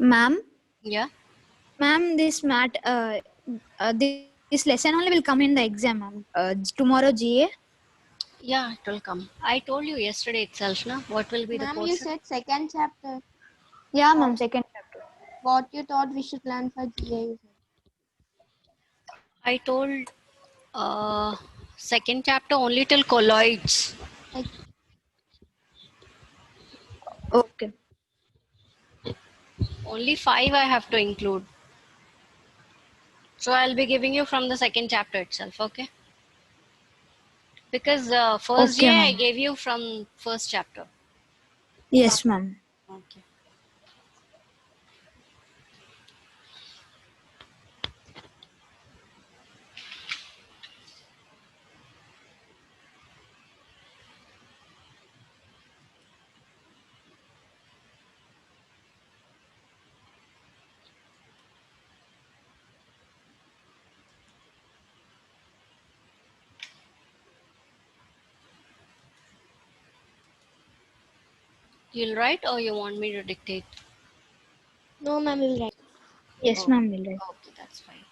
Ma'am, Yeah. ma'am, this lesson only will come in the exam, ma'am. Tomorrow GA. Yeah, it will come. I told you yesterday itself, na, what will be the Ma'am, you portion. said second chapter. Yeah, ma'am. Second chapter. What you thought we should learn for GA, you said. I told second chapter only till colloids. Like, Okay. Only 5 I have to include. So I'll be giving you from the second chapter itself, okay? Because first Okay, GA I ma'am. gave you from first chapter. Yes, ma'am. Okay. You'll write or you want me to dictate? no, ma'am, we'll write. Yes, Oh, ma'am. Will write. okay, that's fine.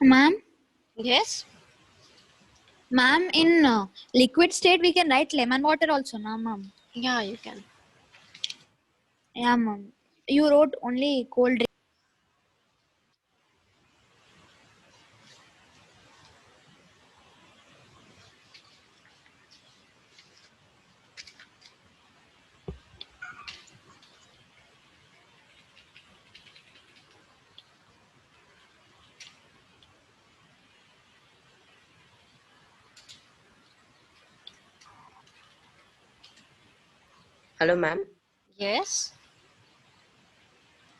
Ma'am, Yes? ma'am, in liquid state we can write lemon water also, na, ma'am. Yeah, you can. Yeah, ma'am. You wrote only cold drink. Hello, ma'am. Yes?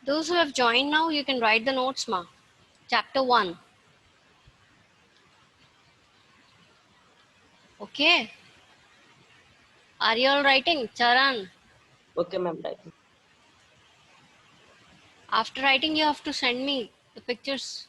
Those who have joined now, you can write the notes, ma. Chapter 1. Okay? Are you all writing? Charan. Okay, ma'am. Right. After writing, you have to send me the pictures.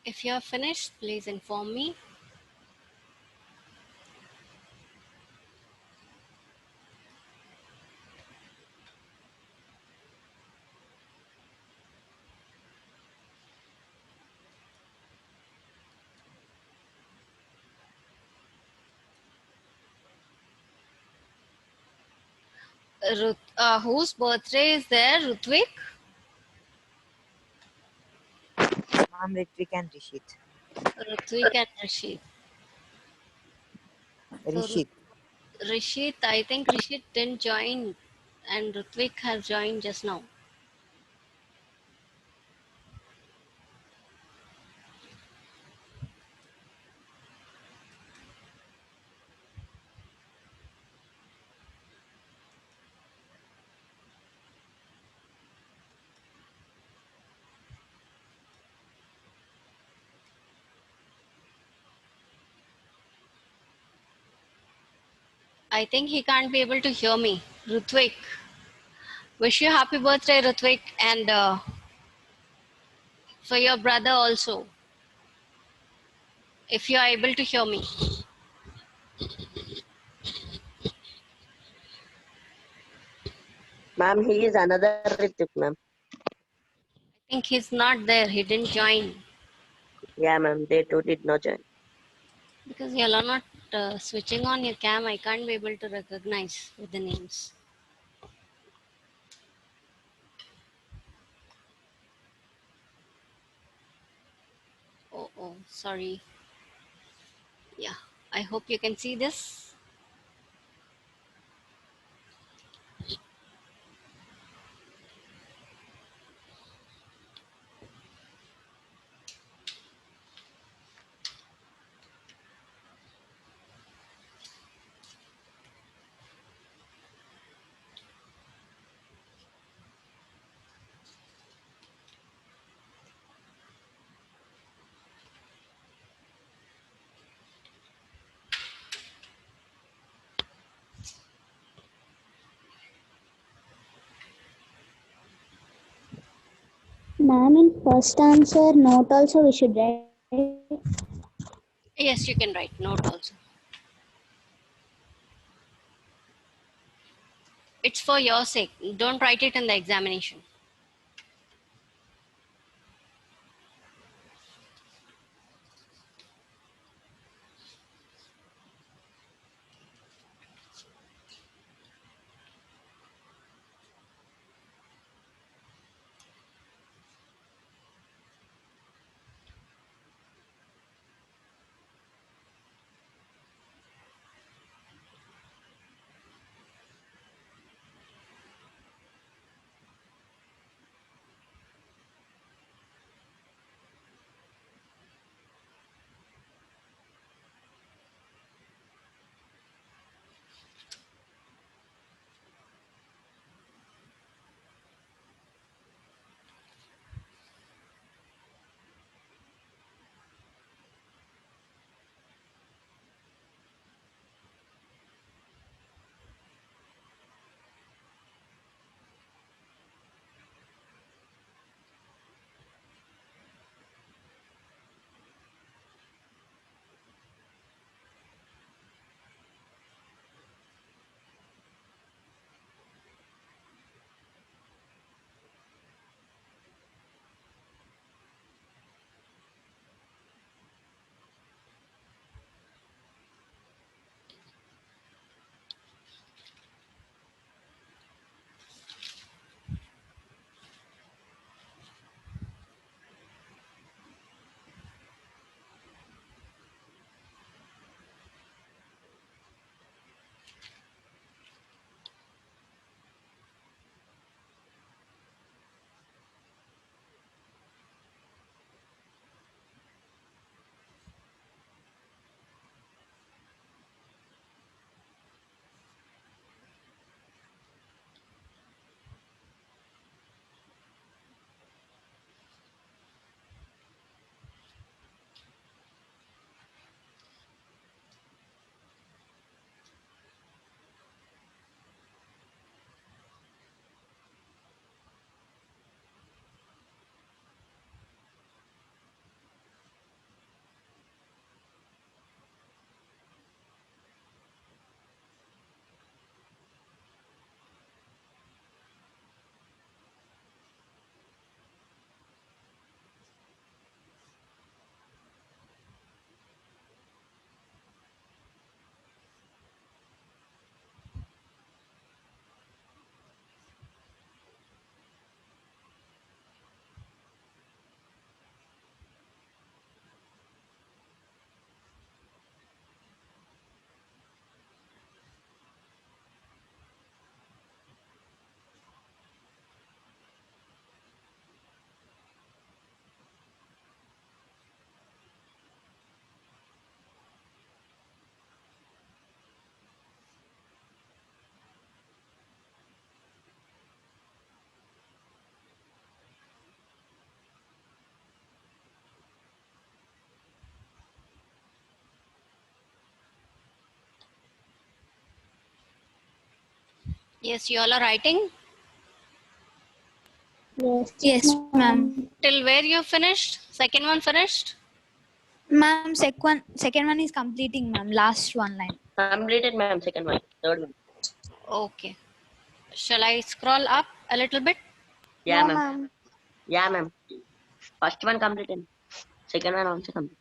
If you are finished, please inform me. Whose birthday is there? Rutvik? Ma'am, Ritvik and Rishit. Rutvik and Rashid. So Rishit. Rishit, I think Rishit didn't join and Rutvik has joined just now. I think he can't be able to hear me. Rutvik. Wish you happy birthday, Rutvik, and for your brother also. If you are able to hear me. Ma'am, he is another Ritik, ma'am. I think he's not there. He didn't join. Yeah, ma'am. They too did not join. Because you are not switching on your cam, I can't be able to recognize with the names. Oh, sorry. Yeah, I hope you can see this. Ma'am, in first answer, note also we should write. Yes, you can write note also. It's for your sake. Don't write it in the examination. Yes, you all are writing. Yes, ma'am. Till where you finished? Second one finished? Ma'am, second one is completing, ma'am. Last one line. Completed, ma'am. Second one. Third one. Okay. Shall I scroll up a little bit? Yeah, No, ma'am. ma'am. Yeah, ma'am. First one completed. Second one also completed.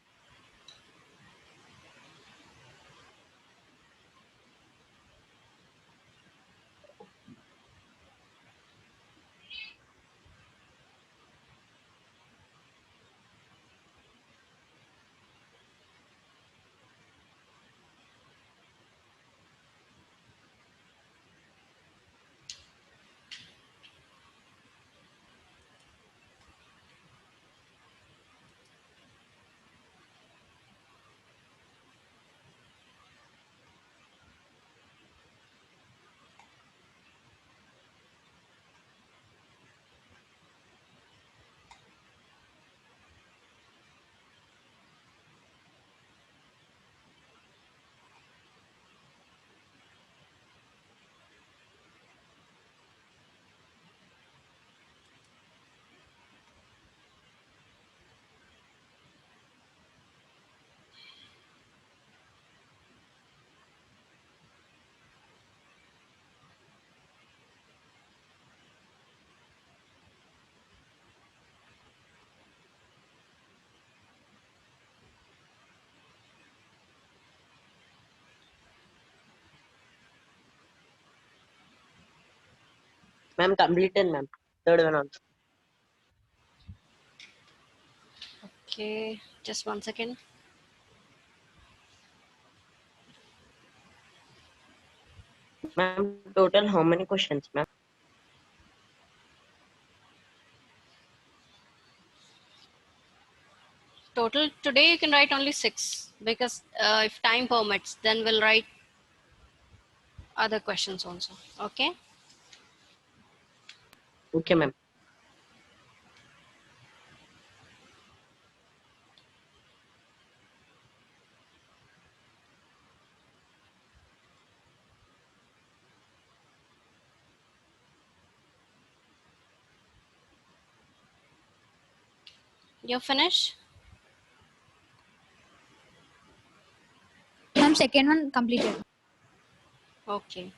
Ma'am, completed, ma'am. Third one also. Okay, just 1 second. Ma'am, total how many questions, ma'am? Total today you can write only 6 because if time permits, then we'll write other questions also. Okay. Okay, ma'am. You're finished? Ma'am, second one completed. Okay.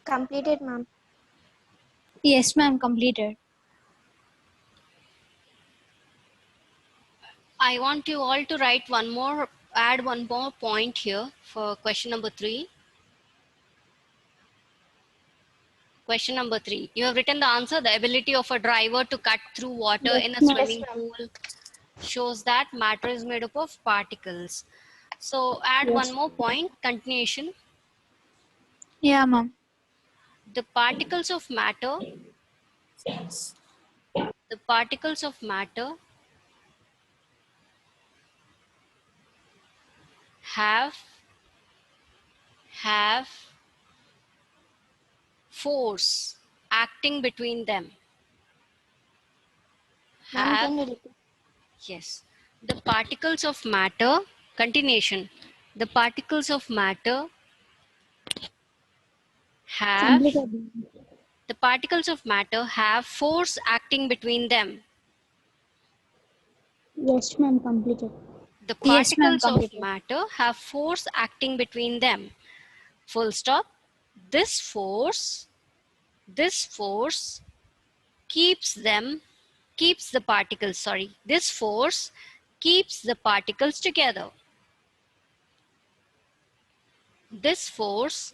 Completed, ma'am. Yes, ma'am. Completed. I want you all to write add one more point here for question number 3. Question number 3. You have written the answer. The ability of a driver to cut through water in a ma'am. swimming pool shows that matter is made up of particles. So add one more point, continuation. Yeah, ma'am. The particles of matter, the particles of matter have force acting between them. Ma'am, Have, can you repeat? yes. The particles of matter, continuation. The particles of matter have Completed. the the particles of matter have force acting between them. Yes, ma'am, completed. The Yes, ma'am, particles of completed. matter have force acting between them. Full stop. This force keeps the particles, sorry. This force keeps the particles together. This force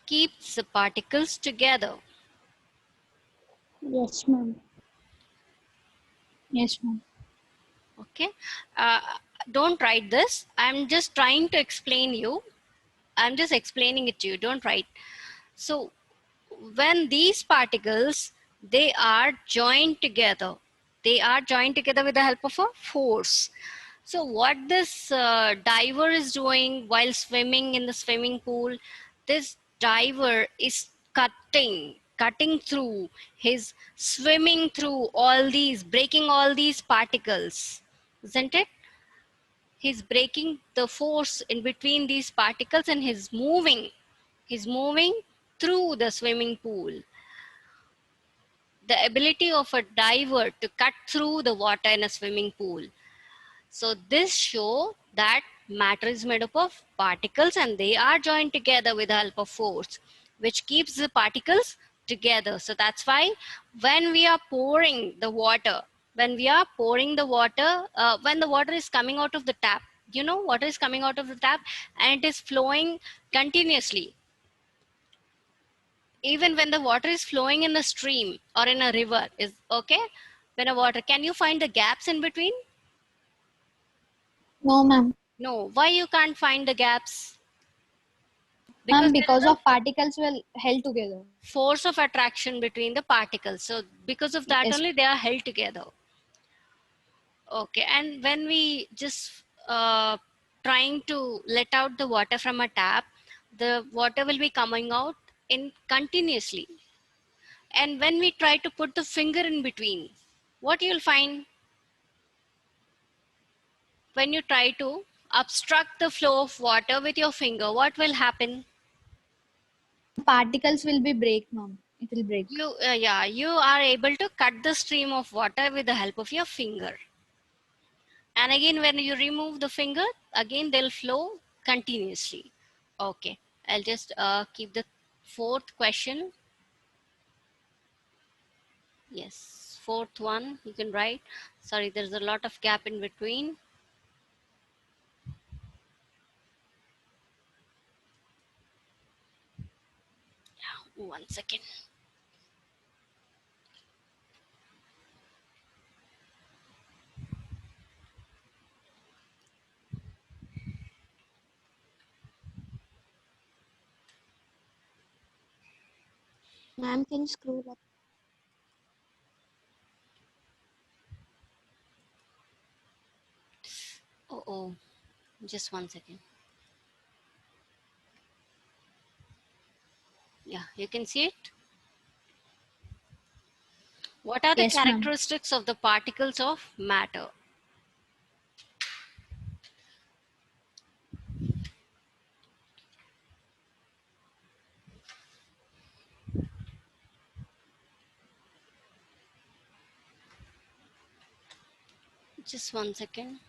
keeps the particles together. Yes, ma'am. Yes, ma'am. Okay. Uh, don't write this. I'm just trying to explain you. I'm just explaining it to you. Don't write. So when these particles, they are joined together. They are joined together with the help of a force. So what this diver is doing while swimming in the swimming pool, this diver is cutting through, he's swimming through all these, breaking all these particles, isn't it? He's breaking the force in between these particles and he's moving through the swimming pool. The ability of a diver to cut through the water in a swimming pool. So this show that matter is made up of particles and they are joined together with the help of force, which keeps the particles together. So that's why when we are pouring the water, when the water is coming out of the tap, water is coming out of the tap and it is flowing continuously. Even when the water is flowing in the stream or in a river, is okay. When a water, can you find the gaps in between? No, ma'am. No. Why you can't find the gaps? Ma'am, Because there because is a of particles will held together. force of attraction between the particles. So because of that Yes. only they are held together. Okay. And when we just trying to let out the water from a tap, the water will be coming out in continuously. And when we try to put the finger in between, what you'll find? When you try to obstruct the flow of water with your finger, what will happen? Particles will be break, ma'am. It will break. You are able to cut the stream of water with the help of your finger. And again, when you remove the finger, again they'll flow continuously. Okay, I'll just keep the fourth question. Yes, fourth one you can write. Sorry, there's a lot of gap in between. One second. Ma'am, can you scroll up? Oh, just one second. Yeah, you can see it. What are the Yes, ma'am. characteristics of the particles of matter? Just one second.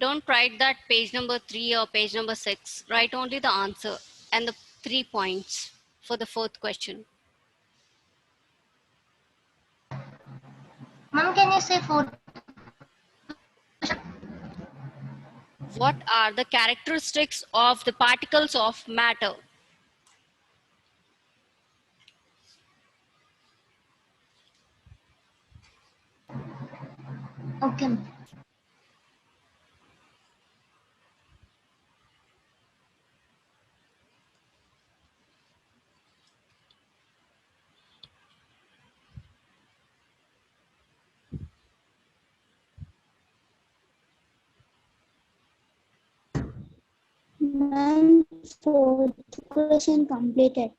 Don't write that page number 3 or page number 6. Write only the answer and the 3 points for the fourth question. Mom, can you say four? What are the characteristics of the particles of matter? Okay. Ma'am, fourth question completed.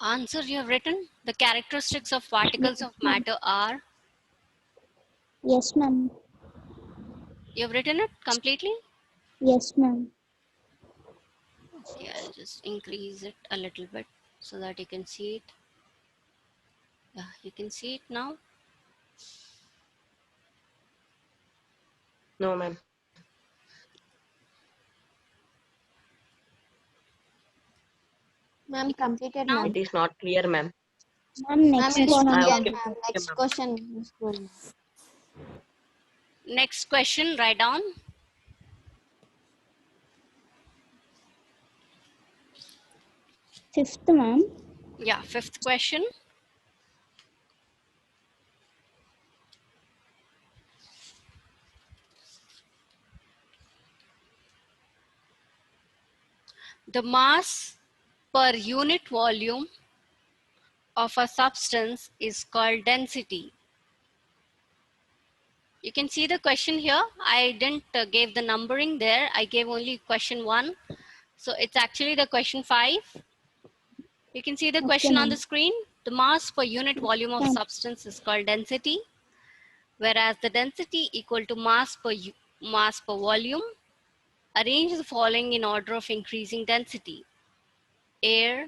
Answer you have written. The characteristics of particles of matter are. Yes, ma'am. You have written it completely? Yes, ma'am. Okay, I'll just increase it a little bit so that you can see it. Yeah, you can see it now. No, ma'am. Ma'am, completed, Now? ma'am. It is not clear, ma'am. Ma'am, Ma'am, next it is question. Ah, clear, okay, ma'am. okay, Next ma'am. question. Scroll, ma'am. Next question, write down. Fifth, ma'am. Yeah, fifth question. The mass per unit volume of a substance is called density. You can see the question here. I didn't give the numbering there. I gave only question 1. So it's actually the question 5. You can see the Okay, question on the ma'am. screen. The mass per unit volume of Ma'am. substance is called density, whereas the density equal to mass per volume. Arrange the following in order of increasing density: air,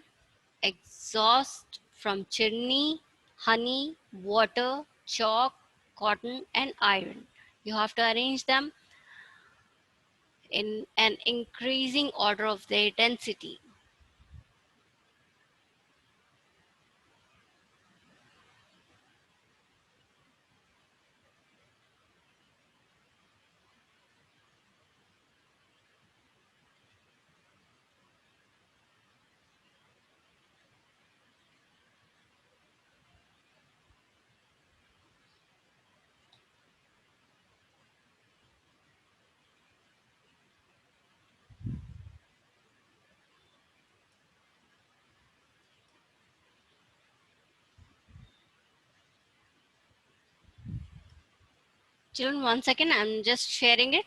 exhaust from chimney, honey, water, chalk, cotton, and iron. You have to arrange them in an increasing order of their density. Children, 1 second, I'm just sharing it.